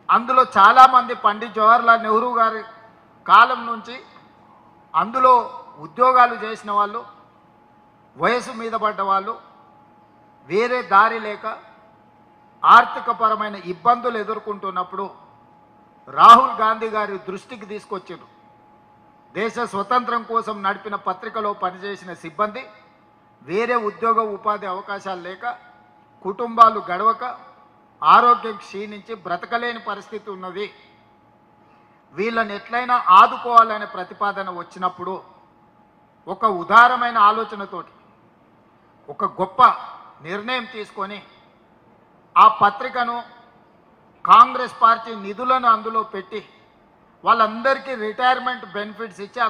అందులో చాలామంది పండిత్ జవహర్లాల్ నెహ్రూ గారి కాలం నుంచి అందులో ఉద్యోగాలు చేసిన వాళ్ళు, వయసు మీద పడ్డ వాళ్ళు, వేరే దారి లేక ఆర్థికపరమైన ఇబ్బందులు ఎదుర్కొంటున్నప్పుడు రాహుల్ గాంధీ గారి దృష్టికి తీసుకొచ్చారు. దేశ స్వతంత్రం కోసం నడిపిన పత్రికలో పనిచేసిన సిబ్బంది వేరే ఉద్యోగ ఉపాధి అవకాశాలు లేక, కుటుంబాలు గడవక, ఆరోగ్యం క్షీణించి బ్రతకలేని పరిస్థితి ఉన్నది. వీళ్ళని ఎట్లయినా ఆదుకోవాలనే ప్రతిపాదన వచ్చినప్పుడు ఒక ఉదారమైన ఆలోచనతోటి ఒక గొప్ప నిర్ణయం తీసుకొని ఆ పత్రికను కాంగ్రెస్ పార్టీ నిధులను అందులో పెట్టి వాళ్ళందరికీ రిటైర్మెంట్ బెనిఫిట్స్ ఇచ్చి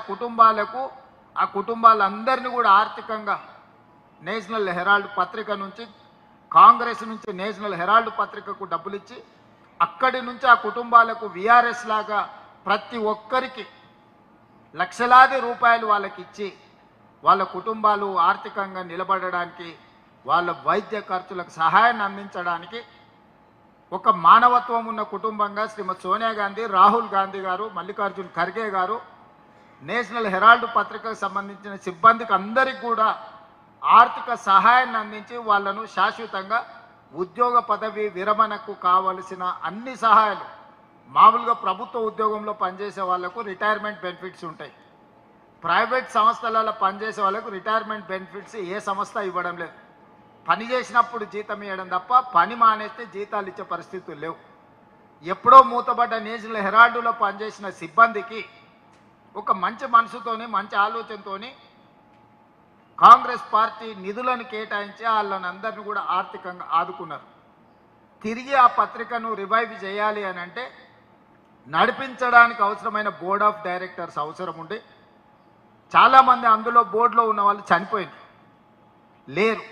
ఆ కుటుంబాలందరినీ కూడా ఆర్థికంగా నేషనల్ హెరాల్డ్ పత్రిక నుంచి, కాంగ్రెస్ నుంచి నేషనల్ హెరాల్డ్ పత్రికకు డబ్బులు ఇచ్చి అక్కడి నుంచి ఆ కుటుంబాలకు విఆర్ఎస్ లాగా ప్రతి ఒక్కరికి లక్షలాది రూపాయలు వాళ్ళకి ఇచ్చి వాళ్ళ కుటుంబాలు ఆర్థికంగా నిలబడడానికి, వాళ్ళ వైద్య ఖర్చులకు సహాయాన్ని అందించడానికి ఒక మానవత్వం ఉన్న కుటుంబంగా శ్రీమతి సోనియా గాంధీ, రాహుల్ గాంధీ గారు, మల్లికార్జున్ ఖర్గే గారు నేషనల్ హెరాల్డ్ పత్రికకు సంబంధించిన సిబ్బందికి అందరికీ కూడా ఆర్థిక సహాయాన్ని అందించి వాళ్ళను శాశ్వతంగా ఉద్యోగ పదవి విరమణకు కావలసిన అన్ని సహాయాలు, మామూలుగా ప్రభుత్వ ఉద్యోగంలో పనిచేసే వాళ్లకు రిటైర్మెంట్ బెనిఫిట్స్ ఉంటాయి, ప్రైవేట్ సంస్థలలో పనిచేసే వాళ్ళకు రిటైర్మెంట్ బెనిఫిట్స్ ఏ సంస్థ ఇవ్వడం లేదు. పని చేసినప్పుడు జీతం ఇవ్వడం తప్ప పని మానేస్తే జీతాలు ఇచ్చే పరిస్థితులు లేవు. ఎప్పుడో మూతబడ్డ నేషనల్ హెరాల్డ్లో పనిచేసిన సిబ్బందికి ఒక మంచి మనసుతోని, మంచి ఆలోచనతోని కాంగ్రెస్ పార్టీ నిధులను కేటాయించి వాళ్ళని అందరినీ కూడా ఆర్థికంగా ఆదుకున్నారు. తిరిగి ఆ పత్రికను రివైవ్ చేయాలి అని అంటే నడిపించడానికి అవసరమైన బోర్డ్ ఆఫ్ డైరెక్టర్స్ అవసరం ఉండి, చాలామంది అందులో బోర్డులో ఉన్న వాళ్ళు చనిపోయింది లేరు.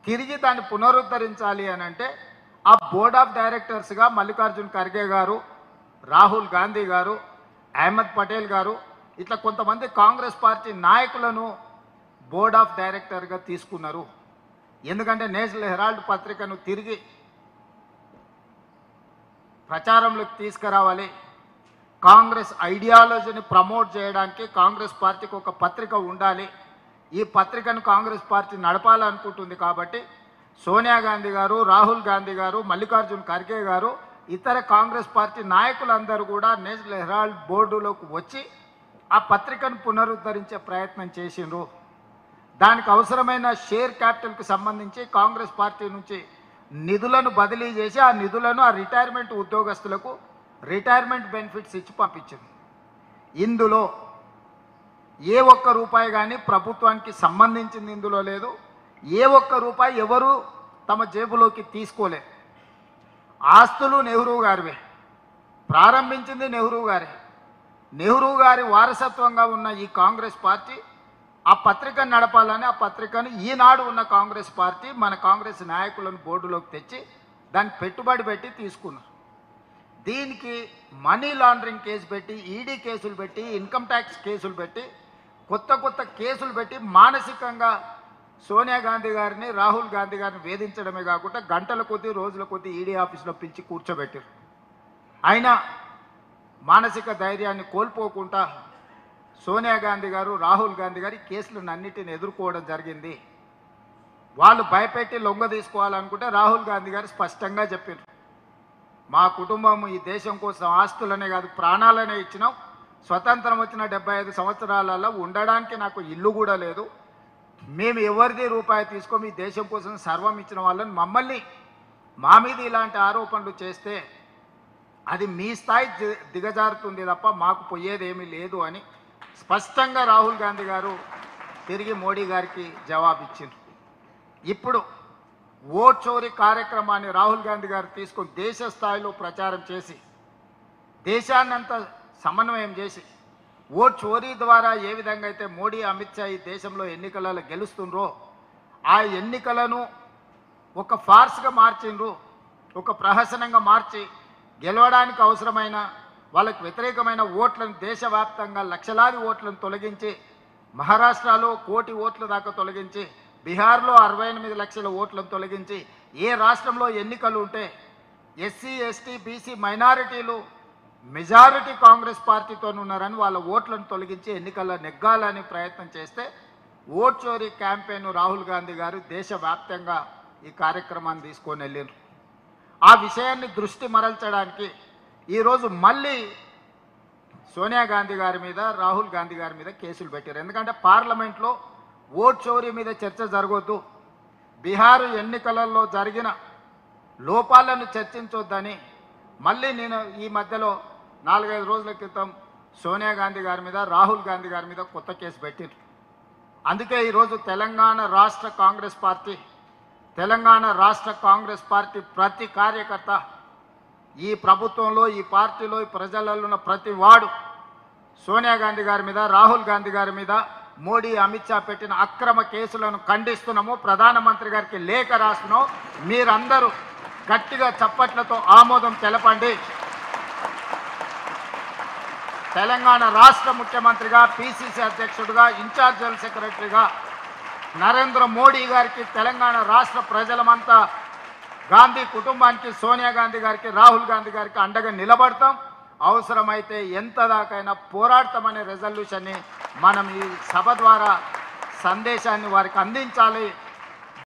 తిరిగి దాన్ని పునరుద్ధరించాలి అని అంటే ఆ బోర్డ్ ఆఫ్ డైరెక్టర్స్గా మల్లికార్జున్ ఖర్గే గారు, రాహుల్ గాంధీ గారు, అహ్మద్ పటేల్ గారు, ఇట్లా కొంతమంది కాంగ్రెస్ పార్టీ నాయకులను బోర్డ్ ఆఫ్ డైరెక్టర్గా తీసుకున్నారు. ఎందుకంటే నేషనల్ హెరాల్డ్ పత్రికను తిరిగి ప్రచారంలోకి తీసుకురావాలి, కాంగ్రెస్ ఐడియాలజీని ప్రమోట్ చేయడానికి కాంగ్రెస్ పార్టీకి ఒక పత్రిక ఉండాలి, ఈ పత్రికను కాంగ్రెస్ పార్టీ నడపాలనుకుంటుంది. కాబట్టి సోనియా గాంధీ గారు, రాహుల్ గాంధీ గారు, మల్లికార్జున్ ఖర్గే గారు, ఇతర కాంగ్రెస్ పార్టీ నాయకులందరూ కూడా నేషనల్ హెరాల్డ్ బోర్డులోకి వచ్చి ఆ పత్రికను పునరుద్ధరించే ప్రయత్నం చేసిండ్రు. దానికి అవసరమైన షేర్ క్యాపిటల్కి సంబంధించి కాంగ్రెస్ పార్టీ నుంచి నిధులను బదిలీ చేసి ఆ నిధులను ఆ రిటైర్మెంట్ ఉద్యోగస్తులకు రిటైర్మెంట్ బెనిఫిట్స్ ఇచ్చి పంపించింది. ఇందులో ఏ ఒక్క రూపాయి కానీ ప్రభుత్వానికి సంబంధించింది ఇందులో లేదు. ఏ ఒక్క రూపాయి ఎవరు తమ జేబులోకి తీసుకోలే. ఆస్తులు నెహ్రూ గారివే, ప్రారంభించింది నెహ్రూ గారే. నెహ్రూ గారి వారసత్వంగా ఉన్న ఈ కాంగ్రెస్ పార్టీ ఆ పత్రికను నడపాలని, ఆ పత్రికను ఈనాడు ఉన్న కాంగ్రెస్ పార్టీ మన కాంగ్రెస్ నాయకులను బోర్డులోకి తెచ్చి దాన్ని పెట్టుబడి పెట్టి తీసుకున్నారు. దీనికి మనీ లాండరింగ్ కేసు పెట్టి, ఈడీ కేసులు పెట్టి, ఇన్కమ్ ట్యాక్స్ కేసులు పెట్టి, కొత్త కేసులు పెట్టి మానసికంగా సోనియా గాంధీ గారిని, రాహుల్ గాంధీ గారిని వేధించడమే కాకుండా గంటల కొద్దీ, రోజుల కొద్దీ ఈడీ ఆఫీస్లో పిలిచి కూర్చోబెట్టారు. అయినా మానసిక ధైర్యాన్ని కోల్పోకుండా సోనియా గాంధీ గారు, రాహుల్ గాంధీ గారు ఈ కేసులను అన్నిటిని ఎదుర్కోవడం జరిగింది. వాళ్ళు భయపెట్టి లొంగ తీసుకోవాలనుకుంటే రాహుల్ గాంధీ గారు స్పష్టంగా చెప్పారు, మా కుటుంబం ఈ దేశం కోసం ఆస్తులనే కాదు ప్రాణాలనే ఇచ్చినాం. స్వతంత్రం వచ్చిన 75 సంవత్సరాలలో ఉండడానికి నాకు ఇల్లు కూడా లేదు. మేము ఎవరిది రూపాయి తీసుకోమి, ఈ దేశం కోసం సర్వం ఇచ్చిన వాళ్ళని మమ్మల్ని మా మీద ఇలాంటి ఆరోపణలు చేస్తే అది మీ స్థాయి దిగజారుతుంది తప్ప మాకు పోయేదేమీ లేదు అని స్పష్టంగా రాహుల్ గాంధీ గారు తిరిగి మోడీ గారికి జవాబిచ్చారు. ఇప్పుడు ఓట్ చోరీ కార్యక్రమాన్ని రాహుల్ గాంధీ గారు తీసుకొని దేశ స్థాయిలో ప్రచారం చేసి దేశాన్నంతా సమన్వయం చేసి ఓట్ చోరీ ద్వారా ఏ విధంగా అయితే మోడీ, అమిత్ షా ఈ దేశంలో ఎన్నికలలో గెలుస్తుండ్రో ఆ ఎన్నికలను ఒక ఫార్స్గా మార్చిండ్రు, ఒక ప్రహసనంగా మార్చి గెలవడానికి అవసరమైన వాళ్ళకు వ్యతిరేకమైన ఓట్లను దేశవ్యాప్తంగా లక్షలాది ఓట్లను తొలగించి, మహారాష్ట్రలో 1 కోటి ఓట్ల దాకా తొలగించి, బీహార్లో 68 లక్షల ఓట్లను తొలగించి, ఏ రాష్ట్రంలో ఎన్నికలు ఉంటే ఎస్సీ ఎస్టీ బీసీ మైనారిటీలు మెజారిటీ కాంగ్రెస్ పార్టీతో ఉన్నారని వాళ్ళ ఓట్లను తొలగించి ఎన్నికల్లో నెగ్గాలని ప్రయత్నం చేస్తే ఓట్ చోరీ క్యాంపెయిన్ రాహుల్ గాంధీ గారు దేశవ్యాప్తంగా ఈ కార్యక్రమాన్ని తీసుకొని వెళ్ళారు. ఆ విషయాన్ని దృష్టి మరల్చడానికి ఈరోజు మళ్ళీ సోనియా గాంధీ గారి మీద రాహుల్ గాంధీ గారి మీద కేసులు పెట్టారు. ఎందుకంటే పార్లమెంట్లో ఓట్ చోరీ మీద చర్చ జరగొద్దు, బీహారు ఎన్నికలలో జరిగిన లోపాలను చర్చించొద్దని మళ్ళీ నేను ఈ మధ్యలో 4-5 రోజుల క్రితం సోనియా గాంధీ గారి మీద రాహుల్ గాంధీ గారి మీద కొత్త కేసు పెట్టారు. అందుకే ఈరోజు తెలంగాణ రాష్ట్ర కాంగ్రెస్ పార్టీ ప్రతి కార్యకర్త ఈ ప్రభుత్వంలో ఈ పార్టీలో ఈ ప్రజలలో ఉన్న ప్రతి వాడు సోనియా గాంధీ గారి మీద రాహుల్ గాంధీ గారి మీద మోడీ అమిత్ షా పెట్టిన అక్రమ కేసులను ఖండిస్తున్నాము. ప్రధానమంత్రి గారికి లేఖ రాస్తున్నాం. మీరందరూ గట్టిగా చప్పట్లతో ఆమోదం తెలపండి. తెలంగాణ రాష్ట్ర ముఖ్యమంత్రిగా, పిసిసి అధ్యక్షుడిగా, ఇన్ఛార్జ్ జనరల్ సెక్రటరీగా నరేంద్ర మోడీ గారికి, తెలంగాణ రాష్ట్ర ప్రజలమంతా గాంధీ కుటుంబానికి, సోనియా గాంధీ గారికి, రాహుల్ గాంధీ గారికి అండగా నిలబడతాం. అవసరమైతే ఎంత దాకైనా పోరాడతామనే రెజల్యూషన్ని మనం ఈ సభ ద్వారా సందేశాన్ని వారికి అందించాలి.